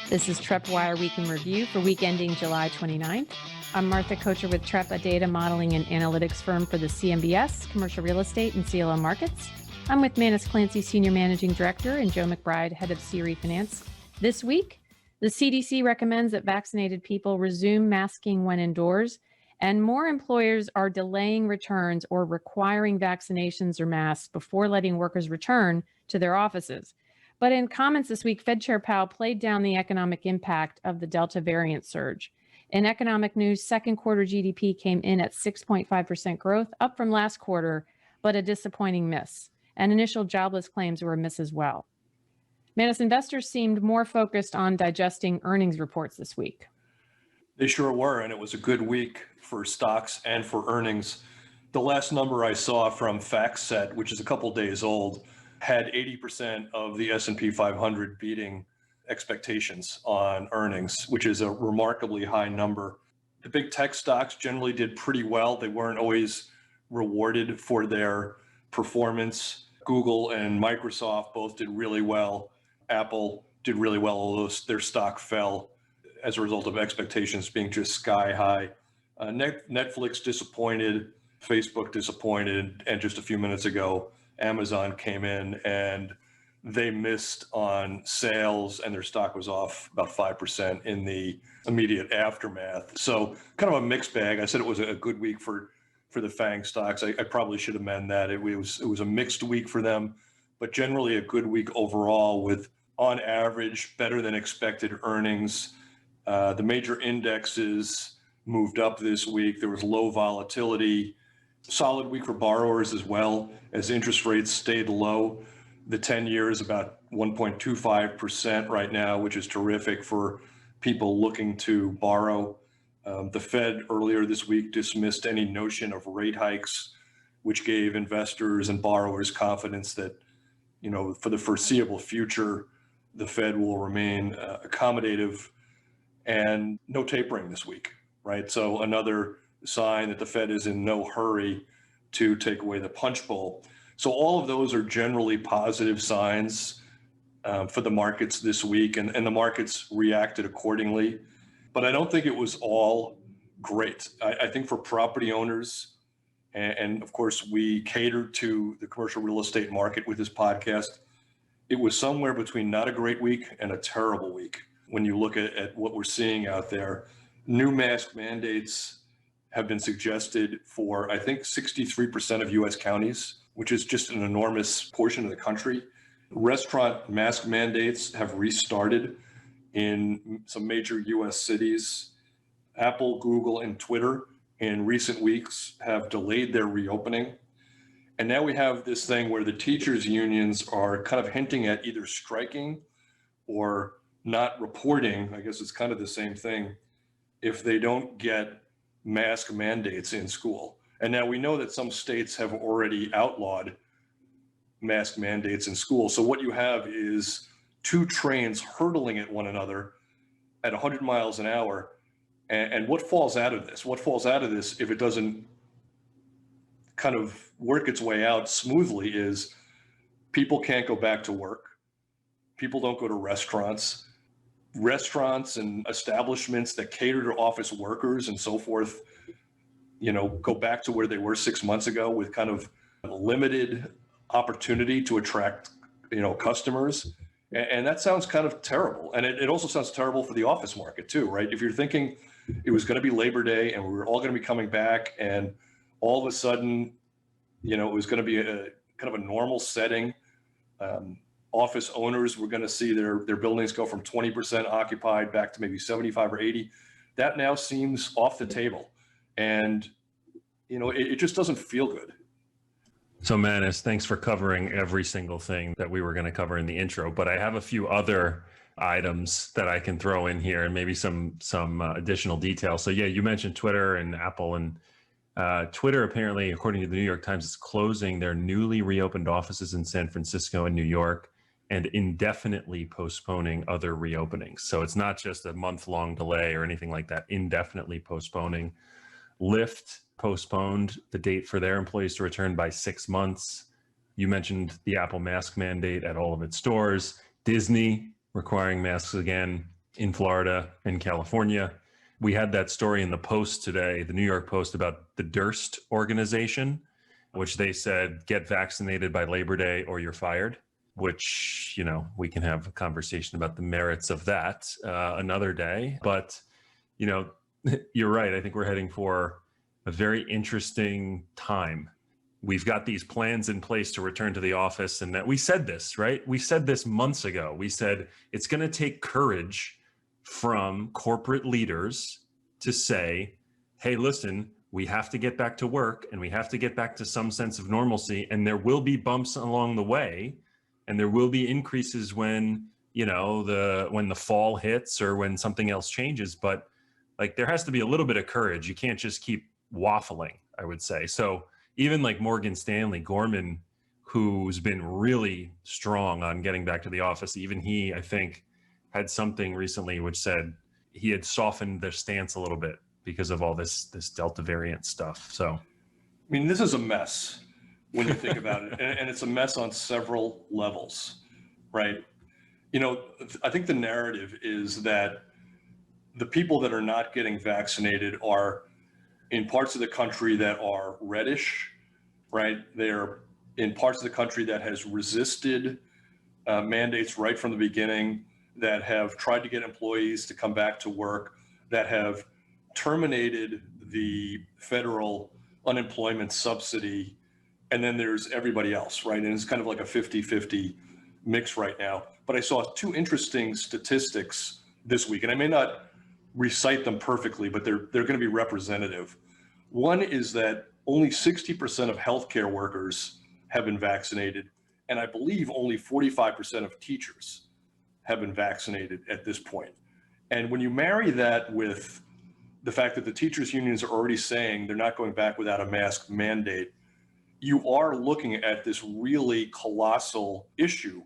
This is TreppWire Week in Review for week ending July 29th. I'm Martha Kocher with Trepp, a data modeling and analytics firm for the CMBS, commercial real estate, and CLO markets. I'm with Manus Clancy, Senior Managing Director, and Joe McBride, Head of CRE Finance. This week, the CDC recommends that vaccinated people resume masking when indoors, and more employers are delaying returns or requiring vaccinations or masks before letting workers return to their offices. But in comments this week, Fed Chair Powell played down the economic impact of the Delta variant surge. In economic news, second quarter GDP came in at 6.5% growth, up from last quarter, but a disappointing miss. And initial jobless claims were a miss as well. Manus, investors seemed more focused on digesting earnings reports this week. They sure were, and it was a good week for stocks and for earnings. The last number I saw from FactSet, which is a couple days old, had 80% of the S&P 500 beating expectations on earnings, which is a remarkably high number. The big tech stocks generally did pretty well. They weren't always rewarded for their performance. Google and Microsoft both did really well. Apple did really well, although their stock fell as a result of expectations being just sky high. Netflix disappointed, Facebook disappointed, and just a few minutes ago, Amazon came in and they missed on sales and their stock was off about 5% in the immediate aftermath. So kind of a mixed bag. I said it was a good week for the FANG stocks. I probably should amend that. It was a mixed week for them, but generally a good week overall with, on average, better than expected earnings. The major indexes moved up this week. There was low volatility. Solid week for borrowers as well, as interest rates stayed low. The 10-year is about 1.25% right now, which is terrific for people looking to borrow. The Fed earlier this week dismissed any notion of rate hikes, which gave investors and borrowers confidence that, for the foreseeable future, the Fed will remain accommodative, and no tapering this week, right? So another sign that the Fed is in no hurry to take away the punch bowl. So all of those are generally positive signs for the markets this week, and the markets reacted accordingly. But I don't think it was all great. I think for property owners, and of course we cater to the commercial real estate market with this podcast, it was somewhere between not a great week and a terrible week. When you look at what we're seeing out there, new mask mandates have been suggested for, I think, 63% of U.S. counties, which is just an enormous portion of the country. Restaurant mask mandates have restarted in some major U.S. cities. Apple, Google, and Twitter in recent weeks have delayed their reopening. And now we have this thing where the teachers' unions are kind of hinting at either striking or not reporting, I guess it's kind of the same thing, if they don't get mask mandates in school. And now we know that some states have already outlawed mask mandates in school. So what you have is two trains hurtling at one another at 100 miles an hour. And what falls out of this? What falls out of this, if it doesn't kind of work its way out smoothly, is people can't go back to work. People don't go to restaurants. Restaurants and establishments that cater to office workers and so forth, go back to where they were 6 months ago with kind of limited opportunity to attract, customers. And that sounds kind of terrible. And it also sounds terrible for the office market too, right? If you're thinking it was going to be Labor Day and we were all going to be coming back and all of a sudden, it was going to be a kind of a normal setting. Office owners were going to see their buildings go from 20% occupied back to maybe 75 or 80. That now seems off the table. And, it just doesn't feel good. So Manus, thanks for covering every single thing that we were going to cover in the intro, but I have a few other items that I can throw in here and maybe some additional details. So yeah, you mentioned Twitter and Apple, and Twitter apparently, according to the New York Times, is closing their newly reopened offices in San Francisco and New York and indefinitely postponing other reopenings. So it's not just a month-long delay or anything like that, indefinitely postponing. Lyft postponed the date for their employees to return by 6 months. You mentioned the Apple mask mandate at all of its stores, Disney requiring masks again in Florida and California. We had that story in the Post today, the New York Post, about the Durst organization, which they said, get vaccinated by Labor Day or you're fired, which, we can have a conversation about the merits of that another day. But, you're right. I think we're heading for a very interesting time. We've got these plans in place to return to the office, and that we said this, right? We said this months ago. We said it's going to take courage from corporate leaders to say, hey, listen, we have to get back to work and we have to get back to some sense of normalcy. And there will be bumps along the way, and there will be increases when, when the fall hits or when something else changes. But like, there has to be a little bit of courage. You can't just keep waffling, I would say. So even like Morgan Stanley, Gorman, who's been really strong on getting back to the office, even he, I think, had something recently which said he had softened their stance a little bit because of all this Delta variant stuff. So, this is a mess when you think about it, and it's a mess on several levels, right? I think the narrative is that the people that are not getting vaccinated are in parts of the country that are reddish, right? They're in parts of the country that has resisted mandates right from the beginning, that have tried to get employees to come back to work, that have terminated the federal unemployment subsidy. And then there's everybody else, right? And it's kind of like a 50-50 mix right now. But I saw two interesting statistics this week, and I may not recite them perfectly, but they're going to be representative. One is that only 60% of healthcare workers have been vaccinated, and I believe only 45% of teachers have been vaccinated at this point. And when you marry that with the fact that the teachers' unions are already saying they're not going back without a mask mandate, you are looking at this really colossal issue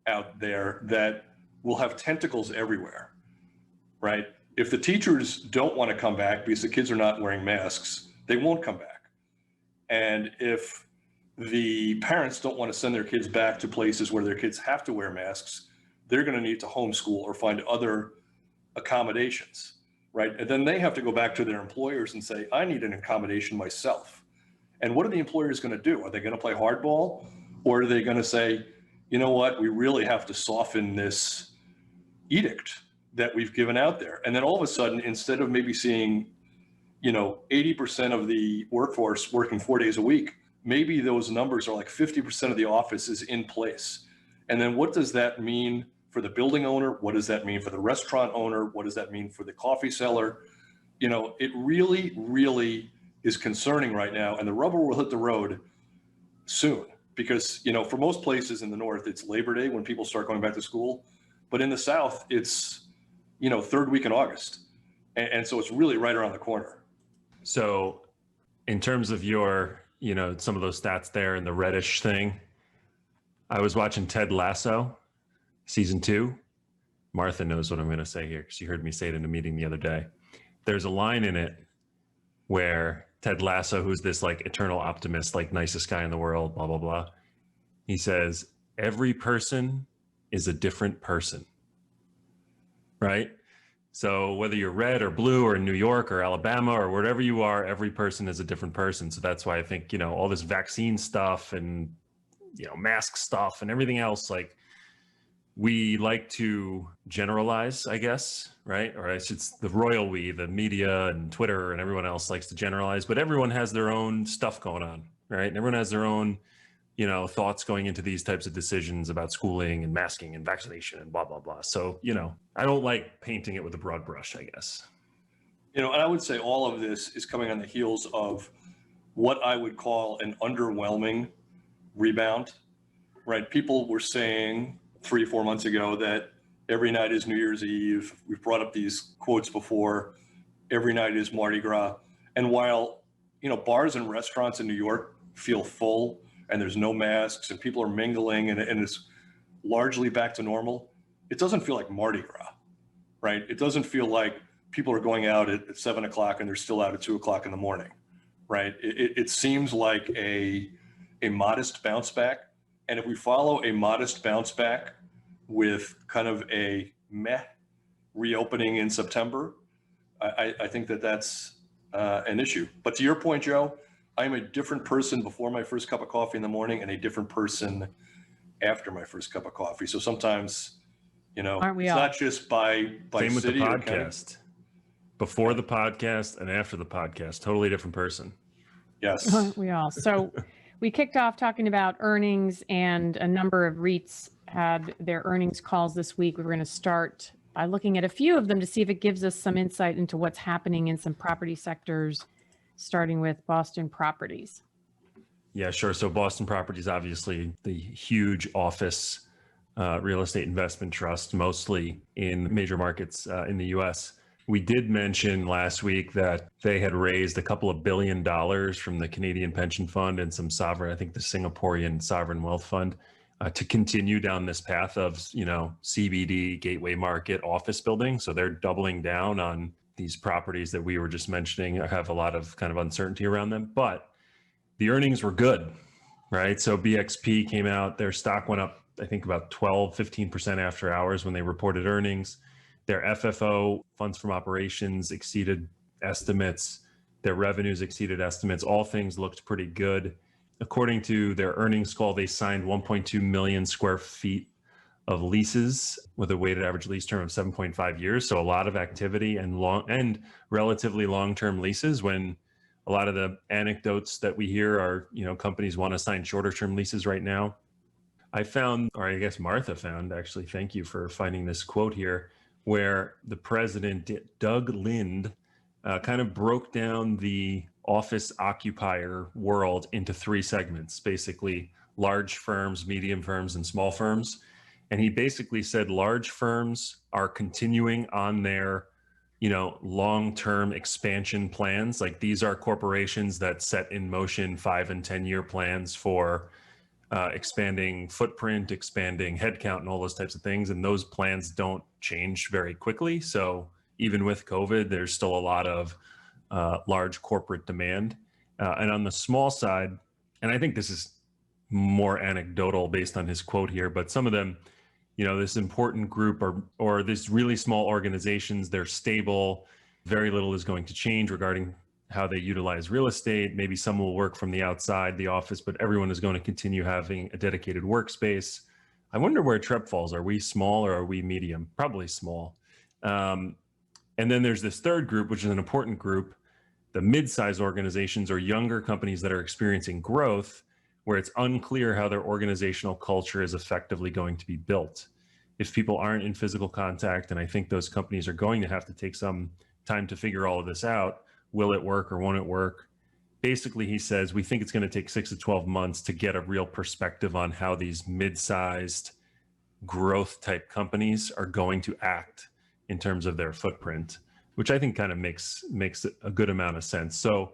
out there that will have tentacles everywhere, right? If the teachers don't want to come back because the kids are not wearing masks, they won't come back. And if the parents don't want to send their kids back to places where their kids have to wear masks, they're going to need to homeschool or find other accommodations, right? And then they have to go back to their employers and say, I need an accommodation myself. And what are the employers going to do? Are they going to play hardball? Or are they going to say, you know what, we really have to soften this edict that we've given out there? And then all of a sudden, instead of maybe seeing, 80% of the workforce working 4 days a week, maybe those numbers are like 50% of the office is in place. And then what does that mean for the building owner? What does that mean for the restaurant owner? What does that mean for the coffee seller? It really, really is concerning right now. And the rubber will hit the road soon because, for most places in the North, it's Labor Day when people start going back to school. But in the South, it's, third week in August. And so it's really right around the corner. So in terms of your, some of those stats there and the reddish thing, I was watching Ted Lasso, season 2. Martha knows what I'm going to say here because she heard me say it in a meeting the other day. There's a line in it where Ted Lasso, who's this like eternal optimist, like nicest guy in the world, blah, blah, blah. He says, every person is a different person, right? So whether you're red or blue or in New York or Alabama or wherever you are, every person is a different person. So that's why I think, all this vaccine stuff and, mask stuff and everything else, like we like to generalize, I guess, right? Or it's the royal we, the media and Twitter and everyone else likes to generalize, but everyone has their own stuff going on, right? And everyone has their own, thoughts going into these types of decisions about schooling and masking and vaccination and blah, blah, blah. So, I don't like painting it with a broad brush, I guess. And I would say all of this is coming on the heels of what I would call an underwhelming rebound, right? People were saying 3 or 4 months ago that every night is New Year's Eve. We've brought up these quotes before. Every night is Mardi Gras. And while, bars and restaurants in New York feel full and there's no masks and people are mingling and it's largely back to normal, it doesn't feel like Mardi Gras, right? It doesn't feel like people are going out at 7 o'clock and they're still out at 2 o'clock in the morning, right? It seems like a modest bounce back. And if we follow a modest bounce back with kind of a meh reopening in September, I think that that's an issue. But to your point, Joe, I'm a different person before my first cup of coffee in the morning and a different person after my first cup of coffee. So sometimes, Aren't we it's all? not just by Same with the city or county. podcast. Before the podcast and after the podcast, totally different person. Yes. Aren't we all? So we kicked off talking about earnings, and a number of REITs had their earnings calls this week. We're going to start by looking at a few of them to see if it gives us some insight into what's happening in some property sectors, starting with Boston Properties. Yeah, sure. So Boston Properties, obviously the huge office real estate investment trust, mostly in major markets in the US. We did mention last week that they had raised a couple of $2 billion from the Canadian Pension Fund and some sovereign, I think the Singaporean Sovereign Wealth Fund, to continue down this path of, CBD, gateway market, office building. So they're doubling down on these properties that we were just mentioning have a lot of kind of uncertainty around them. But the earnings were good, right? So BXP came out, their stock went up, I think about 15% after hours when they reported earnings. Their FFO, funds from operations, exceeded estimates. Their revenues exceeded estimates. All things looked pretty good. According to their earnings call, they signed 1.2 million square feet of leases with a weighted average lease term of 7.5 years. So a lot of activity and relatively long-term leases, when a lot of the anecdotes that we hear are, companies want to sign shorter term leases right now. I found, or I guess Martha found, actually, thank you for finding this quote here, where the president, Doug Lind, kind of broke down the office occupier world into three segments, basically large firms, medium firms, and small firms. And he basically said large firms are continuing on their, long-term expansion plans. Like, these are corporations that set in motion 5 and 10-year plans for expanding footprint, expanding headcount, and all those types of things. And those plans don't change very quickly. So even with COVID, there's still a lot of large corporate demand. And on the small side, and I think this is more anecdotal based on his quote here, but some of them, this important group or this really small organizations, they're stable. Very little is going to change regarding how they utilize real estate. Maybe some will work from the outside the office, but everyone is going to continue having a dedicated workspace. I wonder where Trepp falls. Are we small or are we medium? Probably small. And then there's this third group, which is an important group, the mid-sized organizations or younger companies that are experiencing growth, where it's unclear how their organizational culture is effectively going to be built. If people aren't in physical contact, and I think those companies are going to have to take some time to figure all of this out, will it work or won't it work? Basically, he says, we think it's going to take 6 to 12 months to get a real perspective on how these mid-sized growth type companies are going to act in terms of their footprint, which I think kind of makes a good amount of sense. So,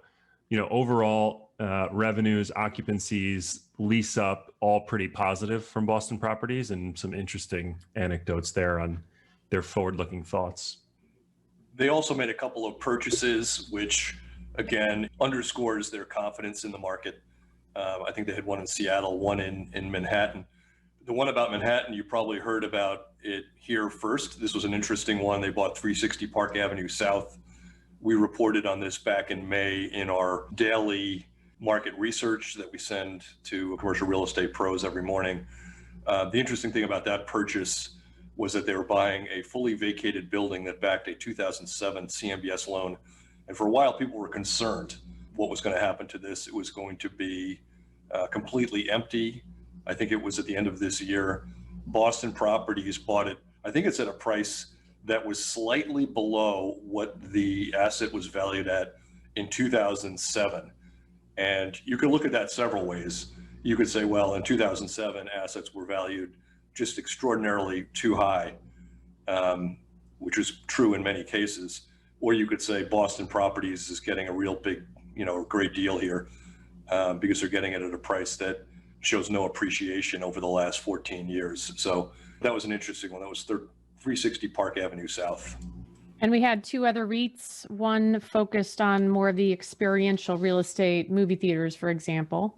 overall revenues, occupancies, lease up, all pretty positive from Boston Properties, and some interesting anecdotes there on their forward-looking thoughts. They also made a couple of purchases, which again underscores their confidence in the market. I think they had one in Seattle, one in Manhattan. The one about Manhattan, you probably heard about it here first. This was an interesting one. They bought 360 Park Avenue South. We reported on this back in May in our daily market research that we send to commercial real estate pros every morning. The interesting thing about that purchase was that they were buying a fully vacated building that backed a 2007 CMBS loan. And for a while, people were concerned what was going to happen to this. It was going to be completely empty. I think it was at the end of this year. Boston Properties bought it. I think it's at a price that was slightly below what the asset was valued at in 2007. And you could look at that several ways. You could say, well, in 2007, assets were valued just extraordinarily too high, which is true in many cases. Or you could say Boston Properties is getting a real big, great deal here because they're getting it at a price that shows no appreciation over the last 14 years. So that was an interesting one. That was 360 Park Avenue South. And we had two other REITs, one focused on more of the experiential real estate, movie theaters, for example,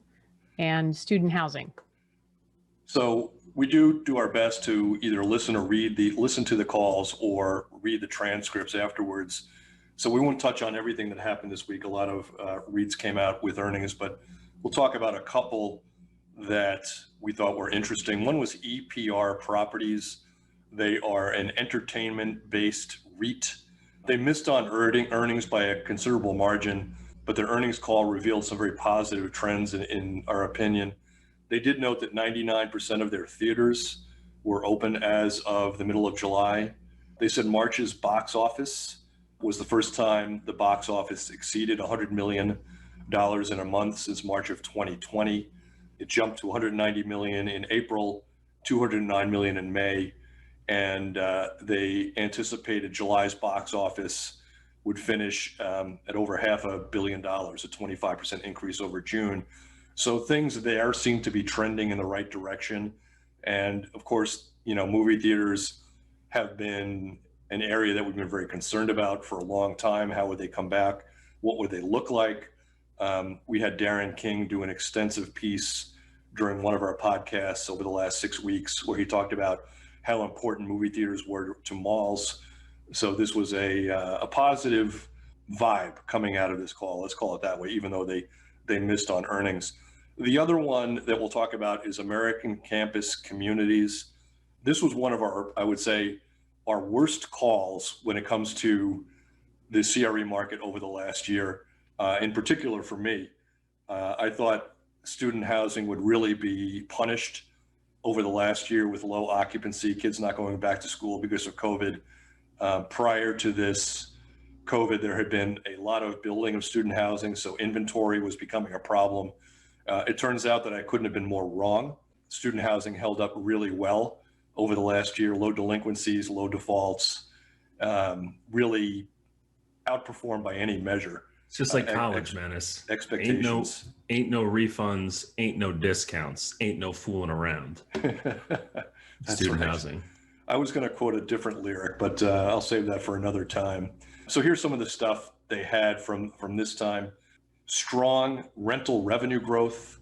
and student housing. So we do our best to either listen to the calls or read the transcripts afterwards. So we won't touch on everything that happened this week. A lot of REITs came out with earnings, but we'll talk about a couple that we thought were interesting. One was EPR Properties. They are an entertainment-based REIT. They missed on earnings by a considerable margin, but their earnings call revealed some very positive trends in our opinion. They did note that 99% of their theaters were open as of the middle of July. They said March's box office was the first time the box office exceeded $100 million in a month since March of 2020. It jumped to $190 million in April, $209 million in May, and they anticipated July's box office would finish at over $500 million, a 25% increase over June. So things there seem to be trending in the right direction. And of course, movie theaters have been an area that we've been very concerned about for a long time. How would they come back? What would they look like? We had Darren King do an extensive piece during one of our podcasts over the last 6 weeks where he talked about how important movie theaters were to malls. So this was a positive vibe coming out of this call. Let's call it that way, even though they missed on earnings. The other one that we'll talk about is American Campus Communities. This was one of our, I would say, our worst calls when it comes to the CRE market over the last year, in particular for me. I thought student housing would really be punished over the last year with low occupancy, kids not going back to school because of COVID. Prior to this COVID, there had been a lot of building of student housing, so inventory was becoming a problem. It turns out that I couldn't have been more wrong. Student housing held up really well over the last year, low delinquencies, low defaults, really outperformed by any measure. It's just like college, Menace. Expectations. Ain't no refunds, ain't no discounts, ain't no fooling around. Student housing. I was going to quote a different lyric, but I'll save that for another time. So here's some of the stuff they had from this time. Strong rental revenue growth,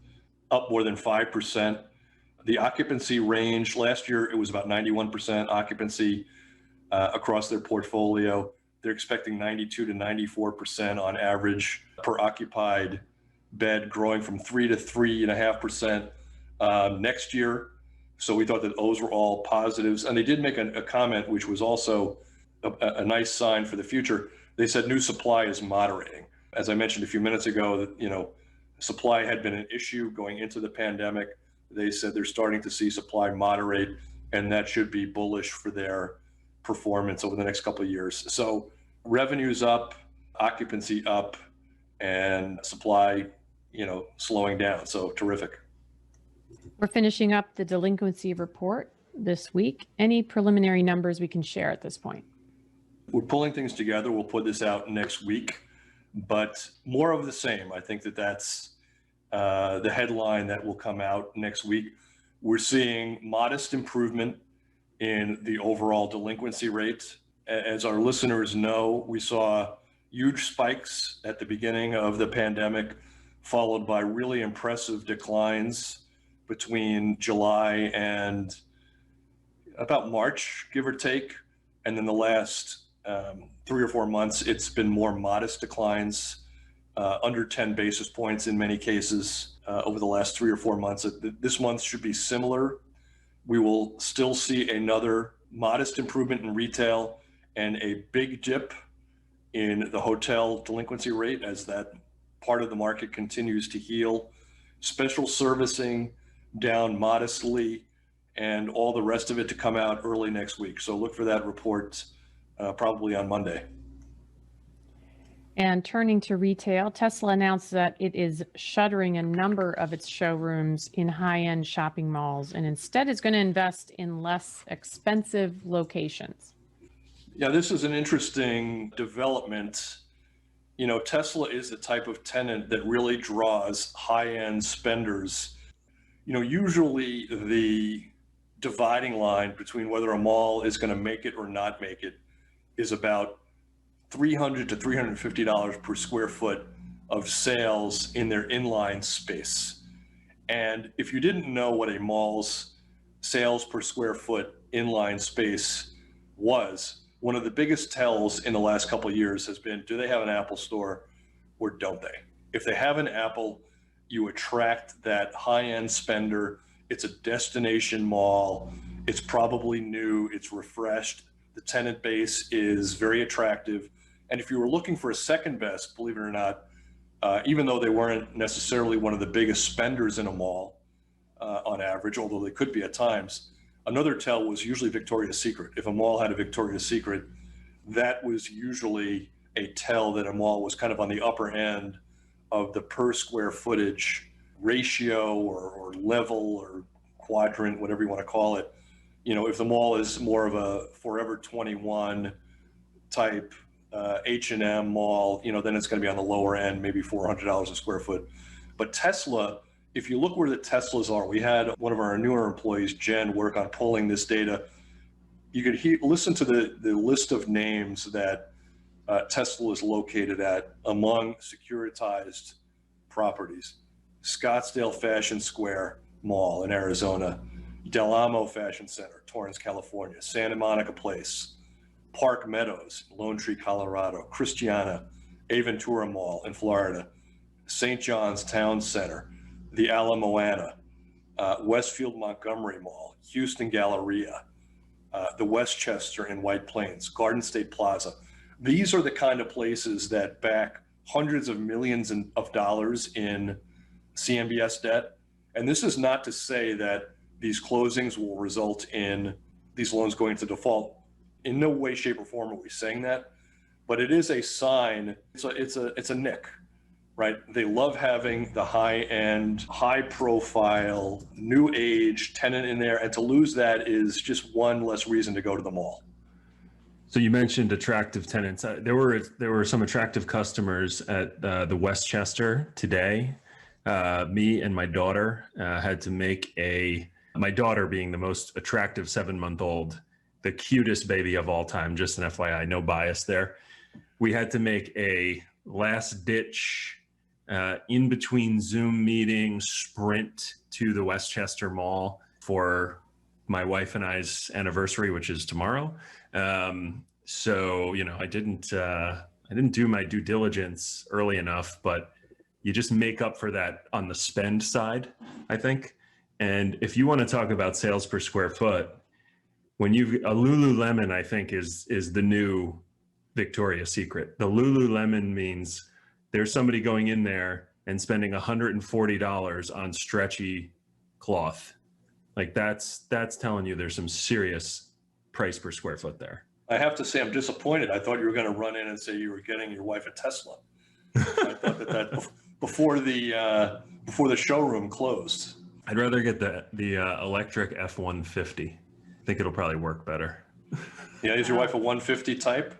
up more than 5%. The occupancy range, last year it was about 91% occupancy across their portfolio. They're expecting 92 to 94% on average per occupied bed, growing from 3 to 3.5% next year. So we thought that those were all positives. And they did make a comment, which was also a nice sign for the future. They said new supply is moderating. As I mentioned a few minutes ago, that supply had been an issue going into the pandemic. They said they're starting to see supply moderate, and that should be bullish for their performance over the next couple of years. So revenues up, occupancy up, and supply, slowing down. So terrific. We're finishing up the delinquency report this week. Any preliminary numbers we can share at this point? We're pulling things together. We'll put this out next week, but more of the same. I think that's the headline that will come out next week. We're seeing modest improvement in the overall delinquency rate. As our listeners know, we saw huge spikes at the beginning of the pandemic, followed by really impressive declines between July and about March, give or take. And then the last 3 or 4 months, it's been more modest declines, under 10 basis points in many cases over the last 3 or 4 months. This month should be similar. We will still see another modest improvement in retail and a big dip in the hotel delinquency rate as that part of the market continues to heal. Special servicing down modestly, and all the rest of it to come out early next week. So look for that report probably on Monday. And turning to retail, Tesla announced that it is shuttering a number of its showrooms in high-end shopping malls and instead is going to invest in less expensive locations. Yeah, this is an interesting development. Tesla is the type of tenant that really draws high-end spenders. Usually the dividing line between whether a mall is going to make it or not make it is about $300 to $350 per square foot of sales in their inline space. And if you didn't know what a mall's sales per square foot inline space was, one of the biggest tells in the last couple of years has been, do they have an Apple store or don't they? If they have an Apple, you attract that high-end spender. It's a destination mall. It's probably new. It's refreshed. The tenant base is very attractive. And if you were looking for a second best, believe it or not, even though they weren't necessarily one of the biggest spenders in a mall on average, although they could be at times, another tell was usually Victoria's Secret. If a mall had a Victoria's Secret, that was usually a tell that a mall was kind of on the upper end of the per square footage ratio or level or quadrant, whatever you want to call it. You know, if the mall is more of a Forever 21 type H&M mall, you know, then it's going to be on the lower end, maybe $400 a square foot. But Tesla, if you look where the Teslas are, we had one of our newer employees, Jen, work on pulling this data. You could listen to the list of names that Tesla is located at among securitized properties. Scottsdale Fashion Square Mall in Arizona, Del Amo Fashion Center, Torrance, California, Santa Monica Place, Park Meadows, Lone Tree, Colorado, Christiana, Aventura Mall in Florida, St. John's Town Center, the Ala Moana, Westfield Montgomery Mall, Houston Galleria, the Westchester in White Plains, Garden State Plaza. These are the kind of places that back hundreds of millions of dollars in CMBS debt. And this is not to say that these closings will result in these loans going into default. In no way, shape, or form are we saying that, but it is a sign. It's a nick, right? They love having the high-end, high-profile, new age tenant in there, and to lose that is just one less reason to go to the mall. So you mentioned attractive tenants. There were some attractive customers at the Westchester today. Me and my daughter had to make my daughter being the most attractive 7-month-old, the cutest baby of all time, just an FYI, no bias there. We had to make a last ditch in between Zoom meeting sprint to the Westchester Mall for my wife and I's anniversary, which is tomorrow. So, you know, I didn't do my due diligence early enough, but you just make up for that on the spend side, I think. And if you want to talk about sales per square foot, when a Lululemon, I think is the new Victoria's Secret. The Lululemon means there's somebody going in there and spending $140 on stretchy cloth. Like that's telling you there's some serious price per square foot there. I have to say, I'm disappointed. I thought you were going to run in and say you were getting your wife a Tesla. I thought that before the showroom closed. I'd rather get the electric F-150. I think it'll probably work better. Yeah, is your wife a 150 type?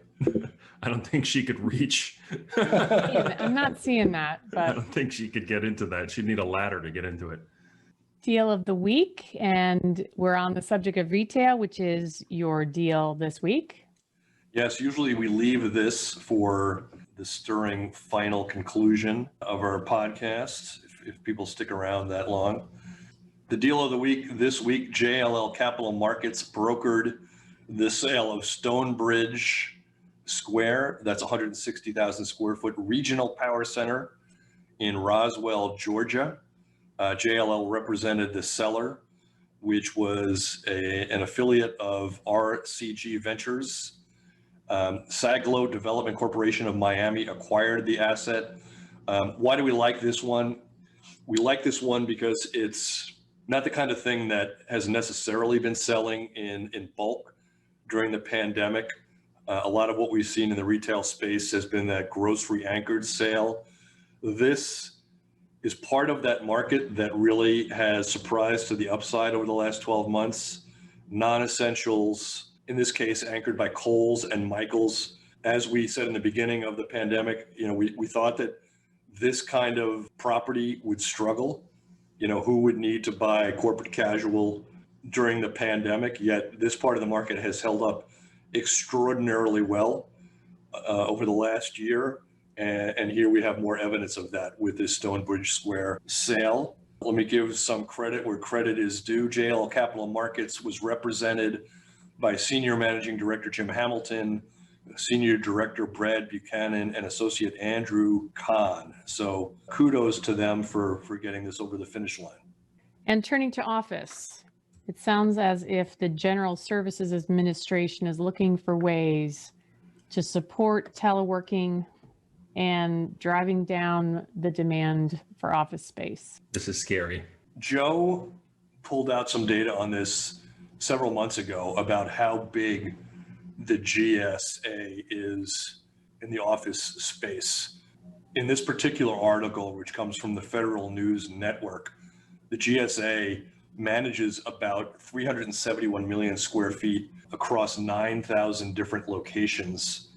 I don't think she could reach. I'm not seeing that, I but don't think she could get into that. She'd need a ladder to get into it. deal of the week, and we're on the subject of retail, which is your deal this week. Yes, usually we leave this for the stirring final conclusion of our podcast, if people stick around that long. The deal of the week this week, JLL Capital Markets brokered the sale of Stonebridge Square. That's 160,000 square foot regional power center in Roswell, Georgia. JLL represented the seller, which was an affiliate of RCG Ventures. Saglo Development Corporation of Miami acquired the asset. Why do we like this one? We like this one because it's not the kind of thing that has necessarily been selling in bulk during the pandemic. A lot of what we've seen in the retail space has been that grocery anchored sale. This is part of that market that really has surprised to the upside over the last 12 months. Non-essentials, in this case, anchored by Kohl's and Michael's. As we said in the beginning of the pandemic, we thought that this kind of property would struggle. Who would need to buy corporate casual during the pandemic? Yet this part of the market has held up extraordinarily well over the last year. And here we have more evidence of that with this Stonebridge Square sale. Let me give some credit where credit is due. JLL Capital Markets was represented by Senior Managing Director Jim Hamilton, Senior Director Brad Buchanan, and Associate Andrew Kahn. So kudos to them for getting this over the finish line. And turning to office, it sounds as if the General Services Administration is looking for ways to support teleworking and driving down the demand for office space. This is scary. Joe pulled out some data on this several months ago about how big the GSA is in the office space. In this particular article, which comes from the Federal News Network, the GSA manages about 371 million square feet across 9,000 different locations.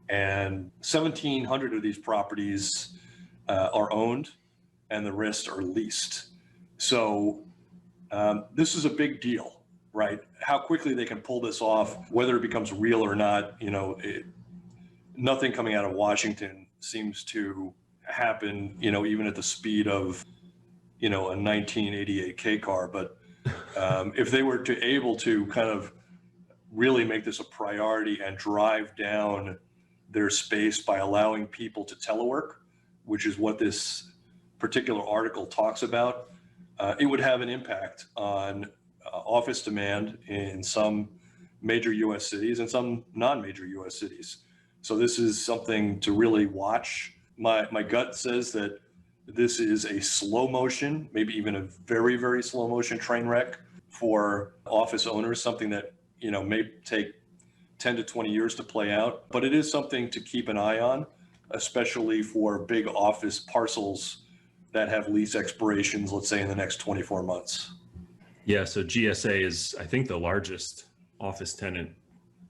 And 1,700 of these properties are owned and the rest are leased. So this is a big deal, right? How quickly they can pull this off, whether it becomes real or not, nothing coming out of Washington seems to happen, even at the speed of, a 1988 K car. But if they were able to kind of really make this a priority and drive down their space by allowing people to telework, which is what this particular article talks about, it would have an impact on office demand in some major U.S. cities and some non-major U.S. cities. So this is something to really watch. My gut says that this is a slow motion, maybe even a very, very slow motion train wreck for office owners, something that, may take 10 to 20 years to play out, but it is something to keep an eye on, especially for big office parcels that have lease expirations, let's say in the next 24 months. Yeah, so GSA is, I think, the largest office tenant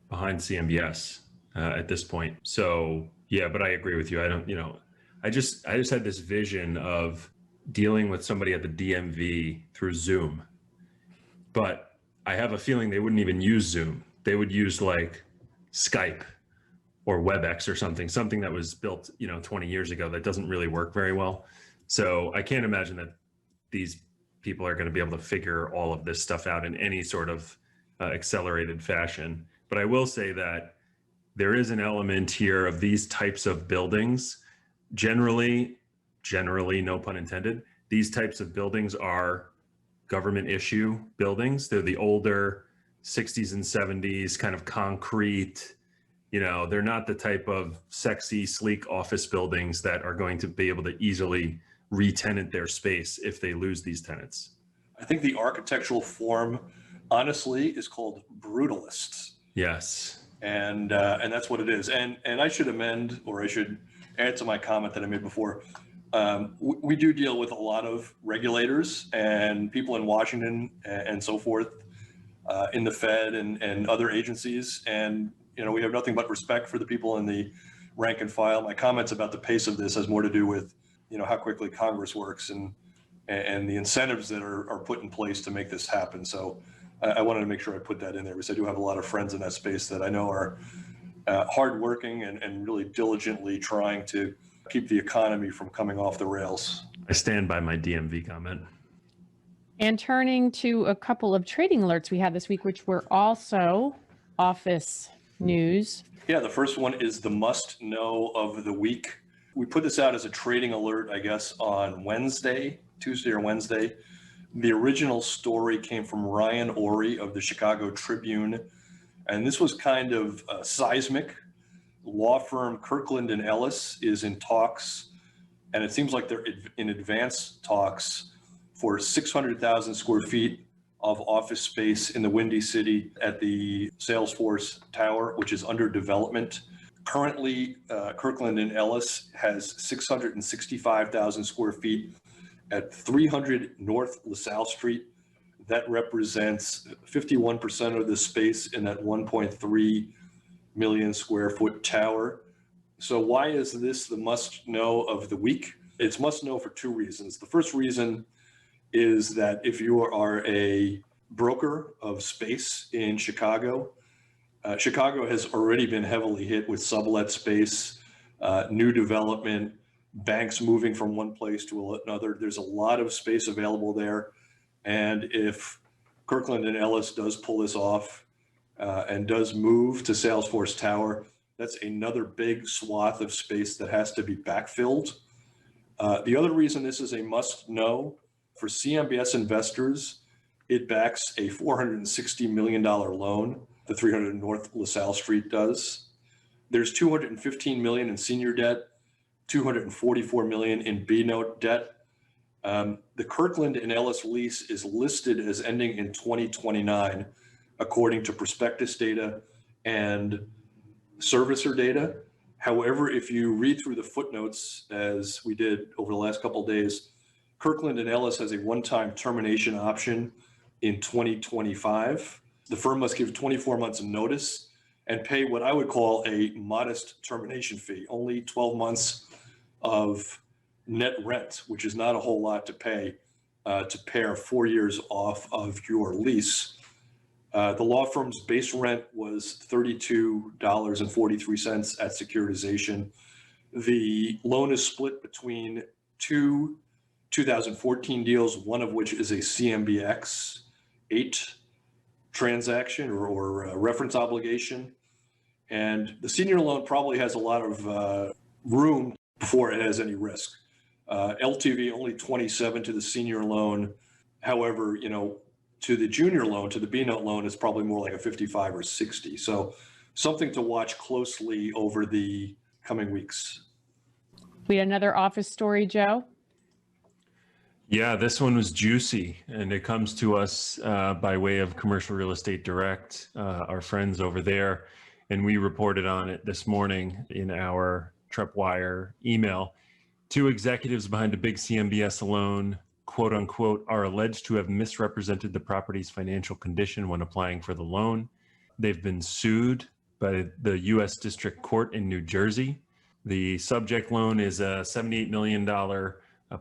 behind CMBS at this point. So yeah, but I agree with you. I just had this vision of dealing with somebody at the DMV through Zoom, but I have a feeling they wouldn't even use Zoom. They would use like Skype or WebEx or something that was built, 20 years ago that doesn't really work very well. So I can't imagine that these people are going to be able to figure all of this stuff out in any sort of accelerated fashion. But I will say that there is an element here of these types of buildings. Generally, no pun intended, these types of buildings are government issue buildings. They're the older 60s and 70s kind of concrete, they're not the type of sexy, sleek office buildings that are going to be able to easily re-tenant their space if they lose these tenants. I think the architectural form, honestly, is called brutalist. Yes. And that's what it is. And I should amend, or I should add to my comment that I made before. We do deal with a lot of regulators and people in Washington and so forth, in the Fed and other agencies. And, we have nothing but respect for the people in the rank and file. My comments about the pace of this has more to do with, how quickly Congress works and the incentives that are put in place to make this happen. So I wanted to make sure I put that in there because I do have a lot of friends in that space that I know are hardworking and really diligently trying to keep the economy from coming off the rails. I stand by my DMV comment. And turning to a couple of trading alerts we had this week, which were also office news. Yeah, the first one is the must know of the week. We put this out as a trading alert, I guess, on Tuesday or Wednesday. The original story came from Ryan Orey of the Chicago Tribune. And this was kind of seismic. Law firm Kirkland & Ellis is in talks, and it seems like they're in advanced talks for 600,000 square feet of office space in the Windy City at the Salesforce Tower, which is under development. Currently, Kirkland & Ellis has 665,000 square feet at 300 North LaSalle Street. That represents 51% of the space in that 1.3 million square foot tower. So why is this the must know of the week? It's must know for two reasons. The first reason is that if you are a broker of space in Chicago, Chicago has already been heavily hit with sublet space, new development, banks moving from one place to another. There's a lot of space available there. And if Kirkland and Ellis does pull this off and does move to Salesforce Tower, that's another big swath of space that has to be backfilled. The other reason this is a must know for CMBS investors, it backs a $460 million loan. The 300 North LaSalle Street does. There's $215 million in senior debt, $244 million in B note debt. The Kirkland and Ellis lease is listed as ending in 2029, according to prospectus data and servicer data. However, if you read through the footnotes, as we did over the last couple of days, Kirkland and Ellis has a one-time termination option in 2025. The firm must give 24 months of notice and pay what I would call a modest termination fee, only 12 months of net rent, which is not a whole lot to pay to pair 4 years off of your lease. The law firm's base rent was $32.43 at securitization. The loan is split between two 2014 deals, one of which is a CMBX 8 transaction or reference obligation. And the senior loan probably has a lot of room before it has any risk. LTV only 27 to the senior loan. However, to the junior loan, to the B note loan, it's probably more like a 55 or 60. So something to watch closely over the coming weeks. We had another office story, Joe. Yeah, this one was juicy, and it comes to us by way of Commercial Real Estate Direct, our friends over there, and we reported on it this morning in our TreppWire email. 2 executives behind a big CMBS loan, quote unquote, are alleged to have misrepresented the property's financial condition when applying for the loan. They've been sued by the U.S. District Court in New Jersey. The subject loan is a $78 million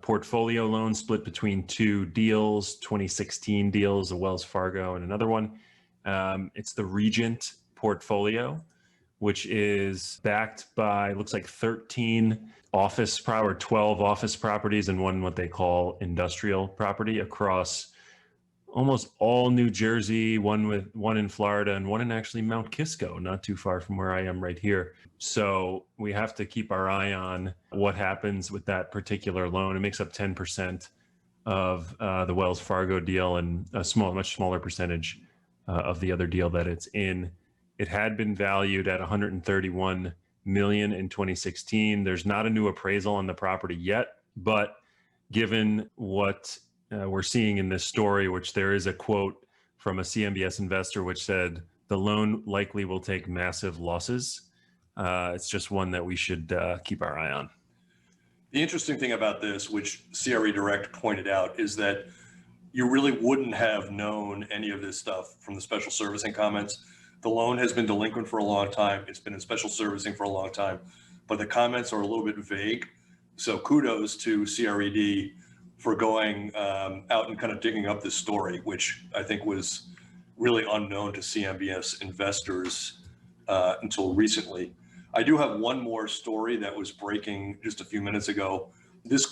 portfolio loan split between 2 deals, 2016 deals, a Wells Fargo and another one. It's the Regent portfolio, which is backed by, looks like 13 office or 12 office properties and one what they call industrial property across almost all New Jersey, one in Florida and one in actually Mount Kisco, not too far from where I am right here. So we have to keep our eye on what happens with that particular loan. It makes up 10% of the Wells Fargo deal and a much smaller percentage of the other deal that it's in. It had been valued at $131 million in 2016. There's not a new appraisal on the property yet, but given what we're seeing in this story, which there is a quote from a CMBS investor which said the loan likely will take massive losses. It's just one that we should keep our eye on. The interesting thing about this, which CRE Direct pointed out, is that you really wouldn't have known any of this stuff from the special servicing comments. The loan has been delinquent for a long time. It's been in special servicing for a long time, but the comments are a little bit vague. So kudos to CRED for going out and kind of digging up this story, which I think was really unknown to CMBS investors until recently. I do have one more story that was breaking just a few minutes ago. This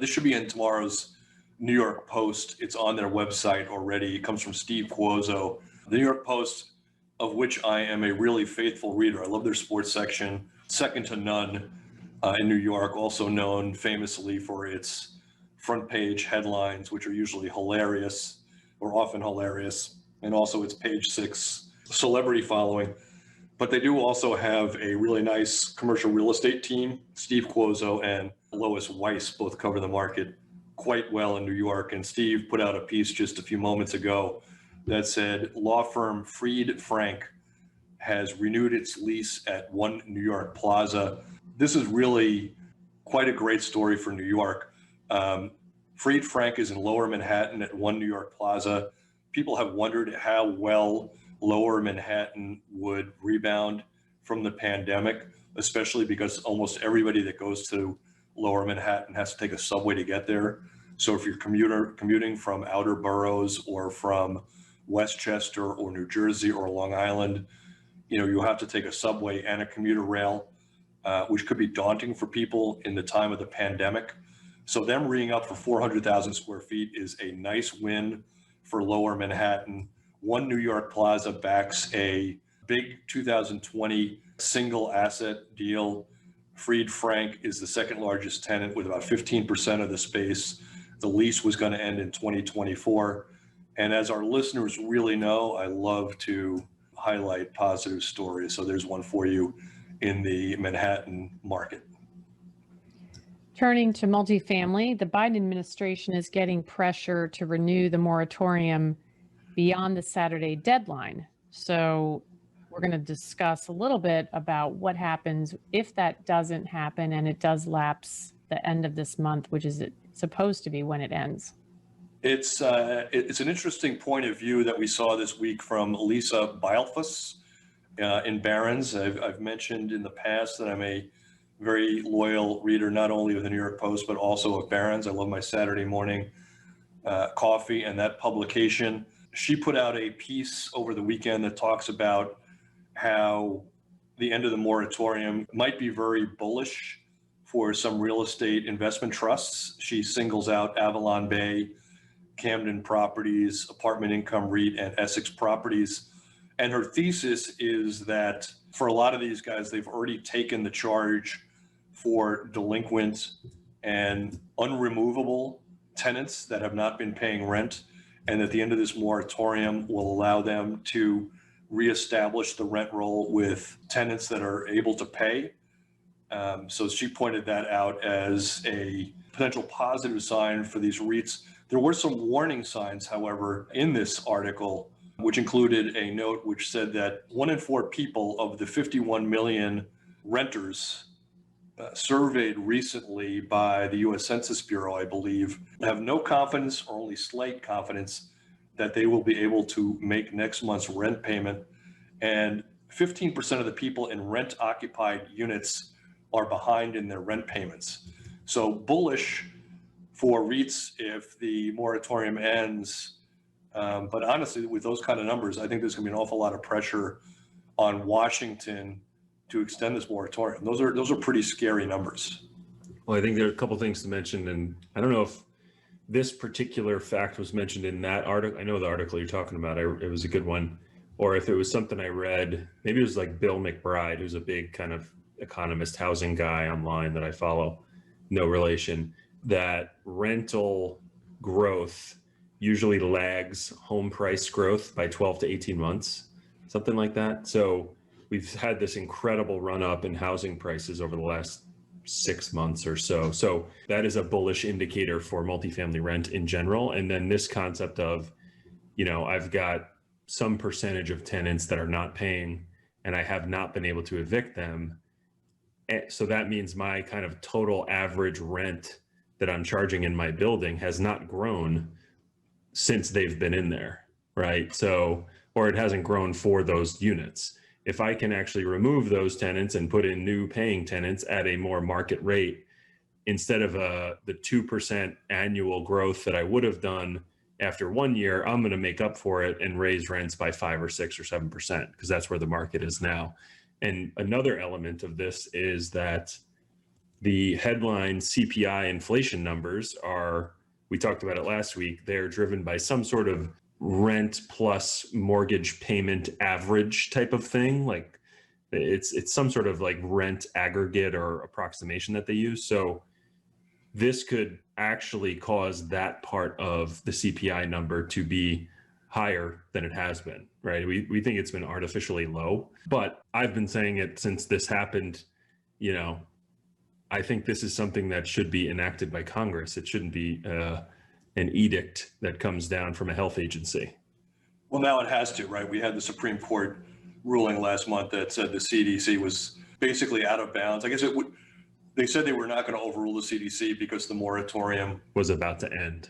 should be in tomorrow's New York Post. It's on their website already. It comes from Steve Cuozzo. The New York Post, of which I am a really faithful reader. I love their sports section, second to none in New York, also known famously for its front page headlines, which are usually hilarious or often hilarious, and also its page 6 celebrity following. But they do also have a really nice commercial real estate team. Steve Cuozzo and Lois Weiss both cover the market quite well in New York. And Steve put out a piece just a few moments ago that said law firm Fried Frank has renewed its lease at One New York Plaza. This is really quite a great story for New York. Fried Frank is in Lower Manhattan at One New York Plaza. People have wondered how well Lower Manhattan would rebound from the pandemic, especially because almost everybody that goes to Lower Manhattan has to take a subway to get there. So if you're commuting from outer boroughs or from Westchester or New Jersey or Long Island, you have to take a subway and a commuter rail. which could be daunting for people in the time of the pandemic. So them reing up for 400,000 square feet is a nice win for Lower Manhattan. One New York Plaza backs a big 2020 single asset deal. Fried Frank is the second largest tenant with about 15% of the space. The lease was going to end in 2024. And as our listeners really know, I love to highlight positive stories. So there's one for you in the Manhattan market. Turning to multifamily, the Biden administration is getting pressure to renew the moratorium beyond the Saturday deadline. So we're going to discuss a little bit about what happens if that doesn't happen and it does lapse the end of this month, which is supposed to be when it ends. It's an interesting point of view that we saw this week from Lisa Beilfuss in Barron's. I've mentioned in the past that I'm a very loyal reader, not only of the New York Post, but also of Barron's. I love my Saturday morning coffee and that publication. She put out a piece over the weekend that talks about how the end of the moratorium might be very bullish for some real estate investment trusts. She singles out Avalon Bay, Camden Properties, Apartment Income REIT, and Essex Properties. And her thesis is that for a lot of these guys, they've already taken the charge for delinquent and unremovable tenants that have not been paying rent, and at the end of this moratorium will allow them to reestablish the rent roll with tenants that are able to pay. So she pointed that out as a potential positive sign for these REITs. There were some warning signs, however, in this article, which included a note which said that 1 in 4 people of the 51 million renters surveyed recently by the US Census Bureau, I believe, have no confidence or only slight confidence that they will be able to make next month's rent payment. And 15% of the people in rent occupied units are behind in their rent payments. So bullish for REITs if the moratorium ends. But honestly, with those kind of numbers, I think there's gonna be an awful lot of pressure on Washington to extend this moratorium. Those are pretty scary numbers. Well, I think there are a couple things to mention, and I don't know if this particular fact was mentioned in that article. I know the article you're talking about, it was a good one, or if it was something I read, maybe it was like Bill McBride, who's a big kind of economist housing guy online that I follow, no relation, that rental growth usually lags home price growth by 12 to 18 months, something like that. So we've had this incredible run up in housing prices over the last 6 months or so. So that is a bullish indicator for multifamily rent in general. And then this concept of, I've got some percentage of tenants that are not paying and I have not been able to evict them. So that means my kind of total average rent that I'm charging in my building has not grown since they've been in there, right? So, or it hasn't grown for those units. If I can actually remove those tenants and put in new paying tenants at a more market rate, instead of the 2% annual growth that I would have done after 1 year, I'm going to make up for it and raise rents by 5 or 6 or 7%, because that's where the market is now. And another element of this is that the headline CPI inflation numbers are, we talked about it last week, they're driven by some sort of rent plus mortgage payment average type of thing. Like it's some sort of like rent aggregate or approximation that they use. So this could actually cause that part of the CPI number to be higher than it has been, right? We think it's been artificially low, but I've been saying it since this happened. I think this is something that should be enacted by Congress. It shouldn't be an edict that comes down from a health agency. Well, now it has to, right? We had the Supreme Court ruling last month that said the CDC was basically out of bounds. I guess they said they were not going to overrule the CDC because the moratorium was about to end.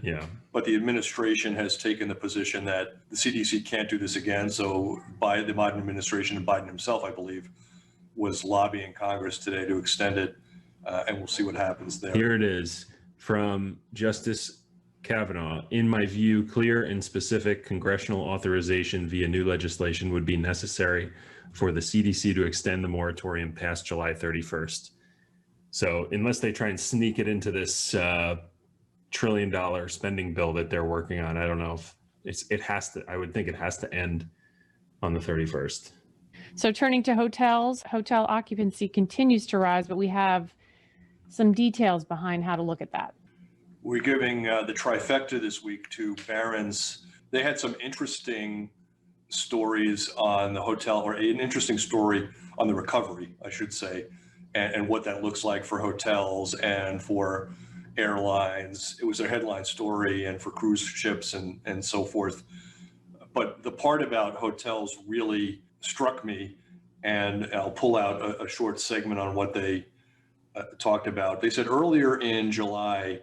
Yeah. But the administration has taken the position that the CDC can't do this again. So by the Biden administration, and Biden himself, I believe, was lobbying Congress today to extend it. And we'll see what happens there. Here it is from Justice Kavanaugh, in my view, clear and specific congressional authorization via new legislation would be necessary for the CDC to extend the moratorium past July 31st. So unless they try and sneak it into this $1 trillion spending bill that they're working on, I don't know if it has to, I would think it has to end on the 31st. So turning to hotels, hotel occupancy continues to rise, but we have some details behind how to look at that. We're giving the trifecta this week to Barron's. They had some interesting stories on the hotel, or an interesting story on the recovery, I should say, and what that looks like for hotels and for airlines. It was a headline story, and for cruise ships and so forth. But the part about hotels really struck me, and I'll pull out a short segment on what they talked about. They said earlier in July,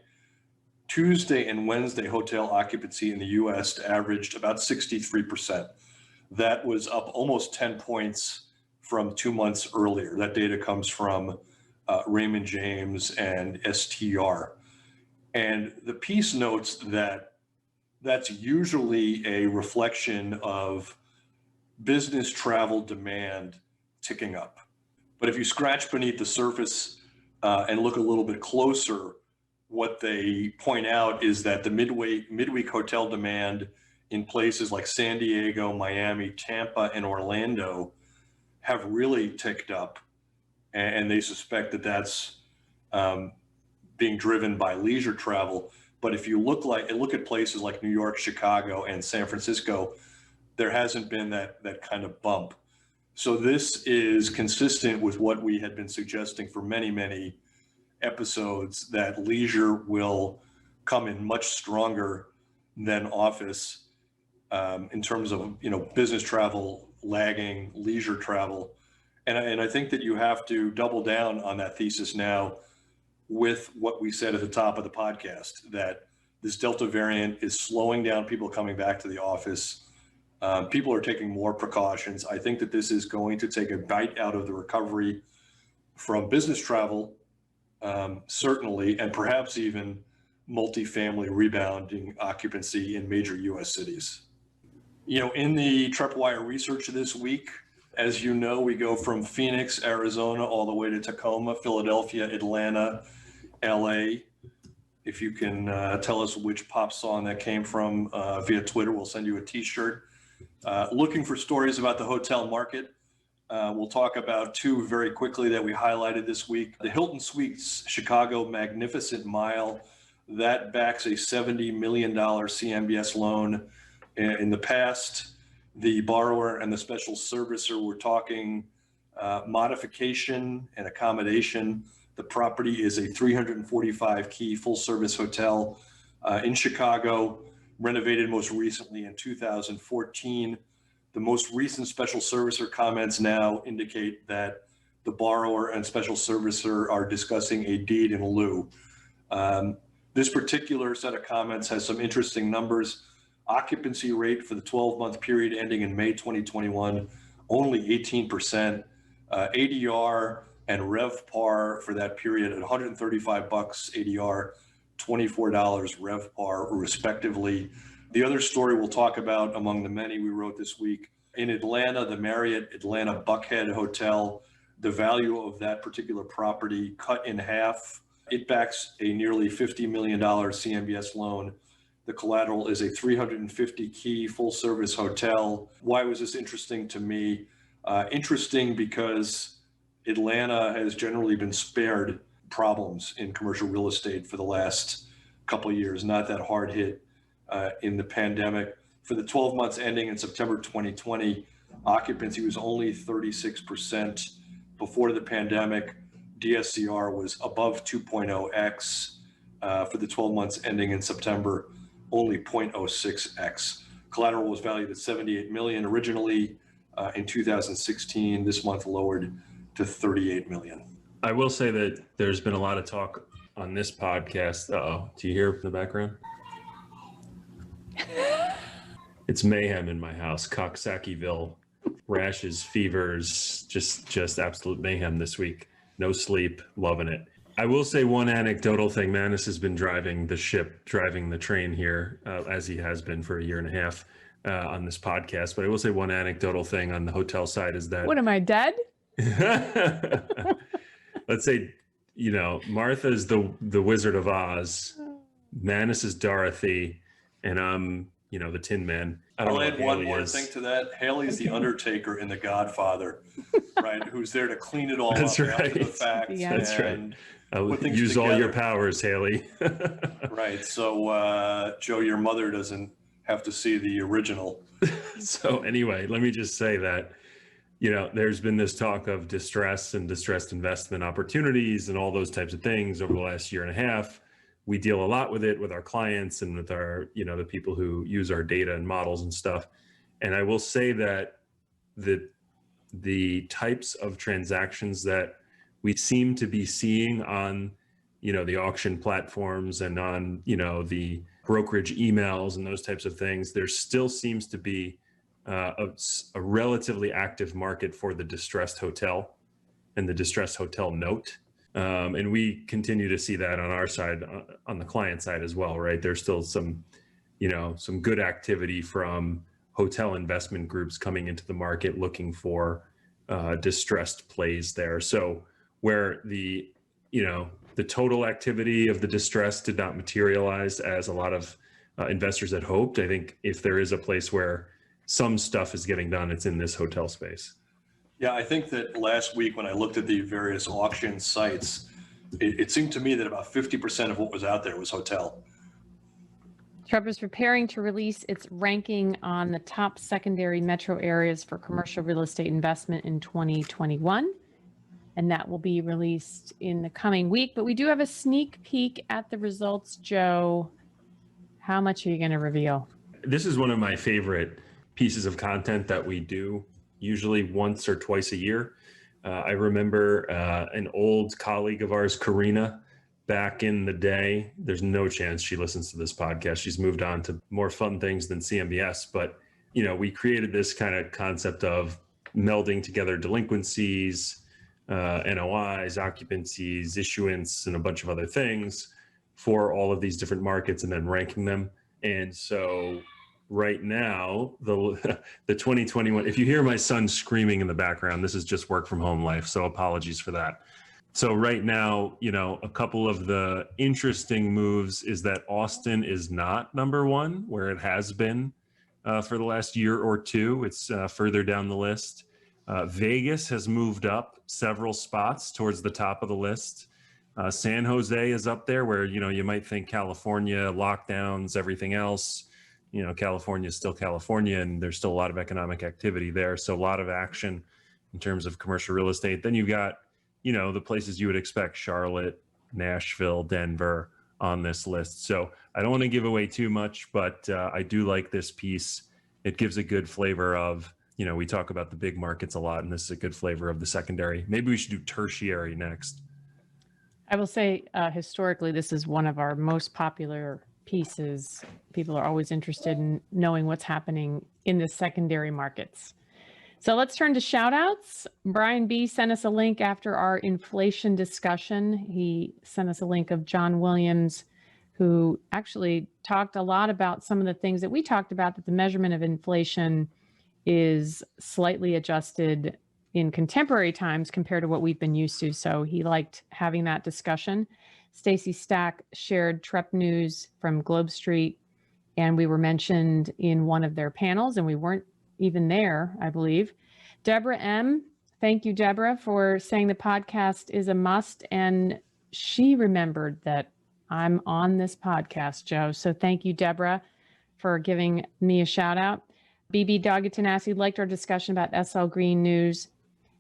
Tuesday and Wednesday hotel occupancy in the U.S. averaged about 63%. That was up almost 10 points from 2 months earlier. That data comes from Raymond James and STR. And the piece notes that that's usually a reflection of business travel demand ticking up. But if you scratch beneath the surface and look a little bit closer, what they point out is that the midweek hotel demand in places like San Diego, Miami, Tampa, and Orlando have really ticked up. And they suspect that that's being driven by leisure travel. But if you look at places like New York, Chicago, and San Francisco, there hasn't been that kind of bump. So this is consistent with what we had been suggesting for many, many episodes, that leisure will come in much stronger than office in terms of business travel lagging leisure travel. And I think that you have to double down on that thesis now with what we said at the top of the podcast, that this Delta variant is slowing down people coming back to the office. People are taking more precautions. I think that this is going to take a bite out of the recovery from business travel, certainly, and perhaps even multifamily rebounding occupancy in major U.S. cities. In the TreppWire research this week, as you know, we go from Phoenix, Arizona, all the way to Tacoma, Philadelphia, Atlanta, LA. If you can tell us which pop song that came from via Twitter, we'll send you a t-shirt. Looking for stories about the hotel market. We'll talk about two very quickly that we highlighted this week. The Hilton Suites Chicago Magnificent Mile, that backs a $70 million CMBS loan. In the past, the borrower and the special servicer were talking modification and accommodation. The property is a 345-key full-service hotel in Chicago, renovated most recently in 2014. The most recent special servicer comments now indicate that the borrower and special servicer are discussing a deed in lieu. This particular set of comments has some interesting numbers. Occupancy rate for the 12-month period ending in May 2021, only 18%. ADR and RevPAR for that period at $135 ADR, $24 RevPAR, respectively. The other story we'll talk about among the many we wrote this week, in Atlanta, the Marriott Atlanta Buckhead Hotel, the value of that particular property cut in half. It backs a nearly $50 million CMBS loan. The collateral is a 350-key full-service hotel. Why was this interesting to me? Interesting because Atlanta has generally been spared problems in commercial real estate for the last couple of years, not that hard hit in the pandemic. For the 12 months ending in September 2020, occupancy was only 36%. Before the pandemic, DSCR was above 2.0x. For the 12 months ending in September, only 0.06x. Collateral was valued at $78 million originally in 2016. This month lowered to $38 million. I will say that there's been a lot of talk on this podcast. Uh-oh, do you hear in the background? It's mayhem in my house. Coxsackieville, rashes, fevers, just absolute mayhem this week. No sleep, loving it. I will say one anecdotal thing. Manis has been driving the train here, as he has been for a year and a half on this podcast. But I will say one anecdotal thing on the hotel side is that... What, am I dead? Let's say, Martha's the Wizard of Oz, Manis is Dorothy, and I'm, the Tin Man. I'll add one more thing to that. Haley's the Undertaker in The Godfather, right? Who's there to clean it all up after the fact. Yeah. That's right. Use all your powers, Haley. Right. So, Joe, your mother doesn't have to see the original. So anyway, let me just say that, there's been this talk of distress and distressed investment opportunities and all those types of things over the last year and a half. We deal a lot with it with our clients and with our, the people who use our data and models and stuff. And I will say that the types of transactions that we seem to be seeing on, the auction platforms and on, the brokerage emails and those types of things, there still seems to be a relatively active market for the distressed hotel and the distressed hotel note. And we continue to see that on our side, on the client side as well, right? There's still some good activity from hotel investment groups coming into the market looking for distressed plays there. So where the total activity of the distress did not materialize as a lot of investors had hoped, I think if there is a place where some stuff is getting done, it's in this hotel space. Yeah, I think that last week when I looked at the various auction sites, it seemed to me that about 50% of what was out there was hotel. Trepp is preparing to release its ranking on the top secondary metro areas for commercial real estate investment in 2021. And that will be released in the coming week. But we do have a sneak peek at the results. Joe, how much are you going to reveal? This is one of my favorite pieces of content that we do, usually once or twice a year. I remember an old colleague of ours, Karina, back in the day. There's no chance she listens to this podcast. She's moved on to more fun things than CMBS. But, we created this kind of concept of melding together delinquencies, NOIs, occupancies, issuance, and a bunch of other things for all of these different markets and then ranking them. And so right now, the 2021, if you hear my son screaming in the background, this is just work from home life. So apologies for that. So right now, a couple of the interesting moves is that Austin is not number one, where it has been for the last year or two. It's further down the list. Vegas has moved up several spots towards the top of the list. San Jose is up there where, you might think California, lockdowns, everything else. California is still California, and there's still a lot of economic activity there. So a lot of action in terms of commercial real estate. Then you've got, the places you would expect, Charlotte, Nashville, Denver on this list. So I don't want to give away too much, but I do like this piece. It gives a good flavor of, we talk about the big markets a lot, and this is a good flavor of the secondary. Maybe we should do tertiary next. I will say, historically, this is one of our most popular pieces. People are always interested in knowing what's happening in the secondary markets. So let's turn to shoutouts. Brian B. sent us a link after our inflation discussion. He sent us a link of John Williams, who actually talked a lot about some of the things that we talked about, that the measurement of inflation is slightly adjusted in contemporary times compared to what we've been used to. So he liked having that discussion. Stacy Stack shared Trepp news from Globe Street, and we were mentioned in one of their panels, and we weren't even there, I believe. Deborah M., thank you, Deborah, for saying the podcast is a must. And she remembered that I'm on this podcast, Joe. So thank you, Deborah, for giving me a shout out. BB Dogatanasi liked our discussion about SL Green News,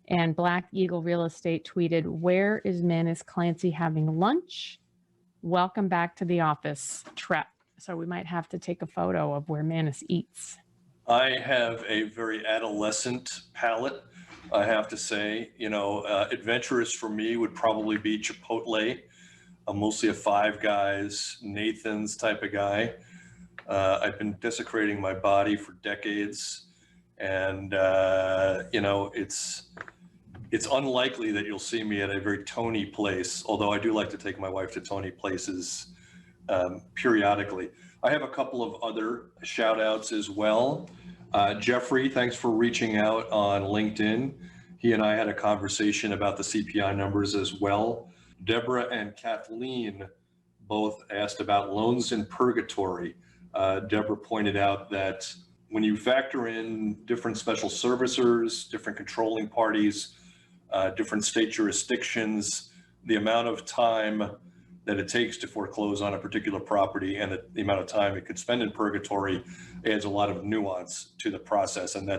and Black Eagle Real Estate tweeted, "Where is Manis Clancy having lunch? Welcome back to the office, Trepp." So we might have to take a photo of where Manis eats. I have a very adolescent palate, I have to say. Adventurous for me would probably be Chipotle. I'm mostly a Five Guys, Nathan's type of guy. I've been desecrating my body for decades. And, it's unlikely that you'll see me at a very Tony place, although I do like to take my wife to Tony places periodically. I have a couple of other shout outs as well. Jeffrey, thanks for reaching out on LinkedIn. He and I had a conversation about the CPI numbers as well. Deborah and Kathleen both asked about loans in purgatory. Deborah pointed out that when you factor in different special servicers, different controlling parties, different state jurisdictions, the amount of time that it takes to foreclose on a particular property and the amount of time it could spend in purgatory adds a lot of nuance to the process. And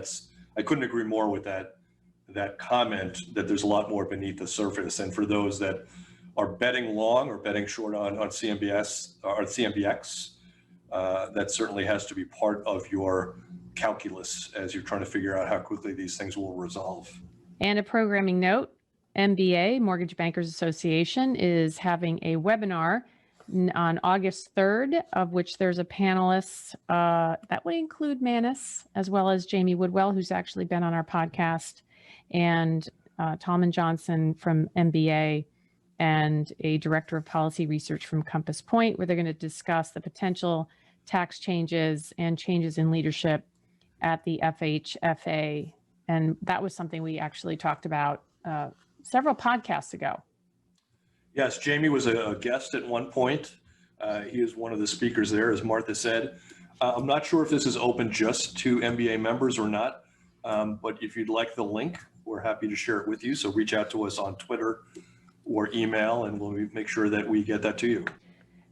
I couldn't agree more with that comment, that there's a lot more beneath the surface. And for those that are betting long or betting short on CMBS or CMBX, that certainly has to be part of your calculus as you're trying to figure out how quickly these things will resolve. And a programming note, MBA, Mortgage Bankers Association, is having a webinar on August 3rd, of which there's a panelist that would include Manus, as well as Jamie Woodwell, who's actually been on our podcast, and Tom and Johnson from MBA, and a director of policy research from Compass Point, where they're going to discuss the potential tax changes and changes in leadership at the FHFA. And that was something we actually talked about several podcasts ago. Yes, Jamie was a guest at one point. He is one of the speakers there, as Martha said. I'm not sure if this is open just to MBA members or not, but if you'd like the link, we're happy to share it with you. So reach out to us on Twitter or email, and we'll make sure that we get that to you.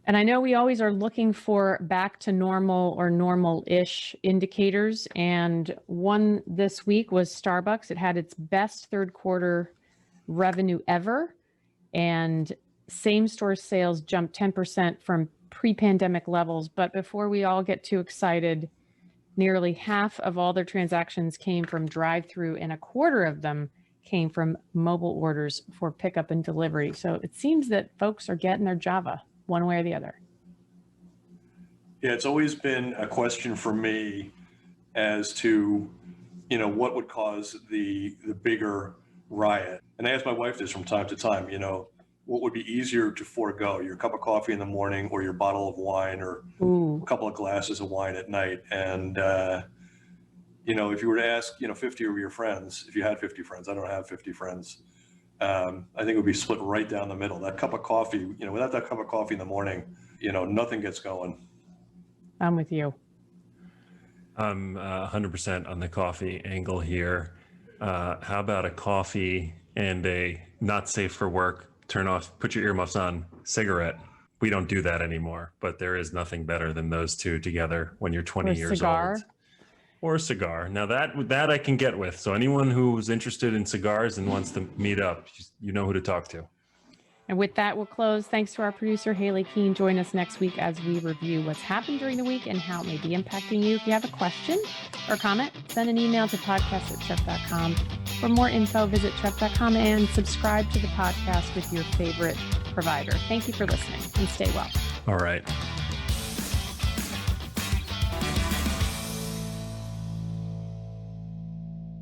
And I know we always are looking for back to normal or normal-ish indicators. And one this week was Starbucks. It had its best third quarter revenue ever. And same-store sales jumped 10% from pre-pandemic levels. But before we all get too excited, nearly half of all their transactions came from drive-through, and a quarter of them came from mobile orders for pickup and delivery. So it seems that folks are getting their Java one way or the other. Yeah, it's always been a question for me as to, what would cause the bigger riot. And I ask my wife this from time to time, what would be easier to forego, your cup of coffee in the morning or your bottle of wine or a couple of glasses of wine at night? And, if you were to ask, 50 of your friends, if you had 50 friends, I don't have 50 friends, I think it would be split right down the middle. That cup of coffee, without that cup of coffee in the morning, nothing gets going. I'm with you. I'm 100% on the coffee angle here. How about a coffee and a not safe for work, turn off, put your earmuffs on, cigarette? We don't do that anymore, but there is nothing better than those two together when you're 20 years old. Or a cigar. Now that I can get with. So anyone who's interested in cigars and wants to meet up, you know who to talk to. And with that, we'll close. Thanks to our producer, Haley Keene. Join us next week as we review what's happened during the week and how it may be impacting you. If you have a question or comment, send an email to podcast@trepp.com. For more info, visit trepp.com and subscribe to the podcast with your favorite provider. Thank you for listening and stay well. All right.